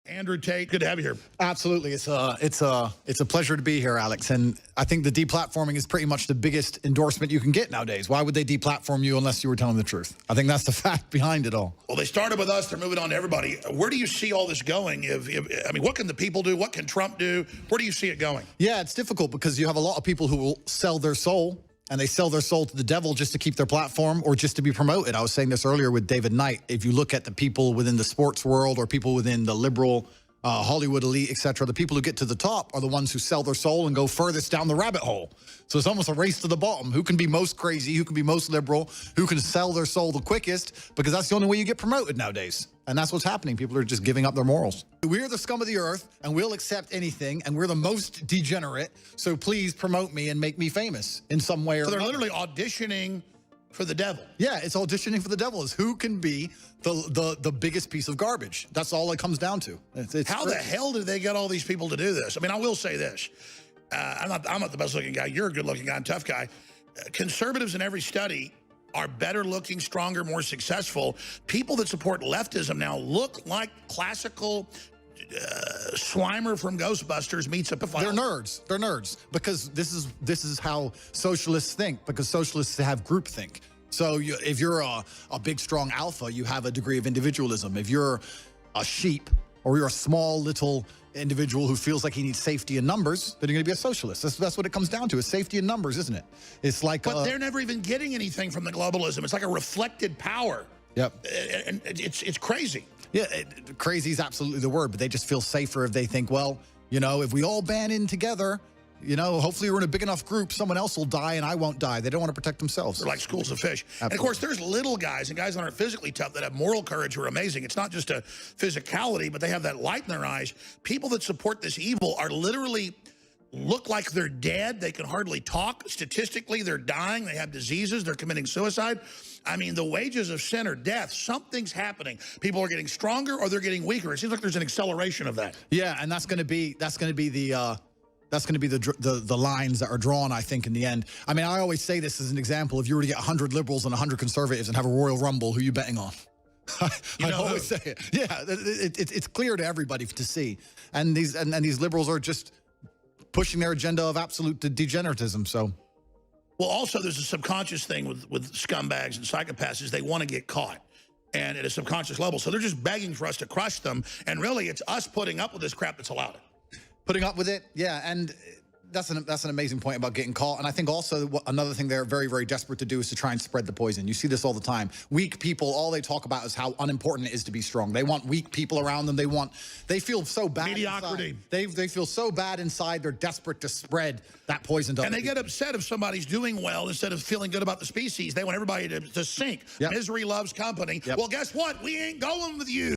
Andrew Tate, good to have you here. Absolutely. It's a pleasure to be here, Alex. And I think the deplatforming is pretty much the biggest endorsement you can get nowadays. Why would they deplatform you unless you were telling the truth? I think that's the fact behind it all. Well, they started with us. They're moving on to everybody. Where do you see all this going? I mean, what can the people do? What can Trump do? Where do you see it going? Yeah, it's difficult because you have a lot of people who will sell their soul, and they sell their soul to the devil just to keep their platform or just to be promoted. I was saying this earlier with David Knight. If you look at the people within the sports world or people within the liberal Hollywood elite, etc., the people who get to the top are the ones who sell their soul and go furthest down the rabbit hole. So it's almost a race to the bottom. Who can be most crazy? Who can be most liberal? Who can sell their soul the quickest? Because that's the only way you get promoted nowadays. And that's what's happening. People are just giving up their morals. We're the scum of the earth, and we'll accept anything, and we're the most degenerate. So please promote me and make me famous in some way or So they're another. literally auditioning for the devil. Yeah, it's auditioning for the devil. Is who can be the biggest piece of garbage. That's all it comes down to. It's How the hell did they get all these people to do this? I mean, I will say this. I'm not the best looking guy. You're a good looking guy and tough guy. Conservatives in every study are better looking, stronger, more successful. People that support leftism now look like classical Slimer from Ghostbusters meets a pedophile. They're nerds. They're nerds because this is how socialists think. Because socialists have groupthink. So if you're a big, strong alpha, you have a degree of individualism. If you're a sheep or you're a small, little individual who feels like he needs safety in numbers, then you're going to be a socialist. That's what it comes down to. It's safety in numbers, isn't it? It's like... But they're never even getting anything from the globalism. It's like a reflected power. Yep. And it's crazy. Yeah, crazy is absolutely the word, but they just feel safer if they think, well, you know, if we all band in together, you know, hopefully we're in a big enough group, someone else will die and I won't die. They don't want to protect themselves. They're like schools of fish. Absolutely. And of course, there's little guys and guys that aren't physically tough that have moral courage who are amazing. It's not just a physicality, but they have that light in their eyes. People that support this evil are literally look like they're dead. They can hardly talk. Statistically, they're dying. They have diseases. They're committing suicide. I mean, the wages of sin are death. Something's happening. People are getting stronger or they're getting weaker. It seems like there's an acceleration of that. Yeah, and that's going to be the lines that are drawn, I think, in the end. I mean, I always say this as an example. If you were to get 100 liberals and 100 conservatives and have a Royal Rumble, who are you betting on? I always say it. Yeah, it's clear to everybody to see. And these liberals are just pushing their agenda of absolute degeneratism. So, well, also there's a subconscious thing with scumbags and psychopaths is they want to get caught, and at a subconscious level. So they're just begging for us to crush them. And really, it's us putting up with this crap that's allowed it. Putting up with it, yeah, and that's an amazing point about getting caught. And I think also another thing they're very, very desperate to do is to try and spread the poison. You see this all the time. Weak people, all they talk about is how unimportant it is to be strong. They want weak people around them. They feel so bad. Mediocrity. Inside. They feel so bad inside. They're desperate to spread that poison to And they get upset if somebody's doing well instead of feeling good about the species. They want everybody to sink. Yep. Misery loves company. Yep. Well, guess what? We ain't going with you.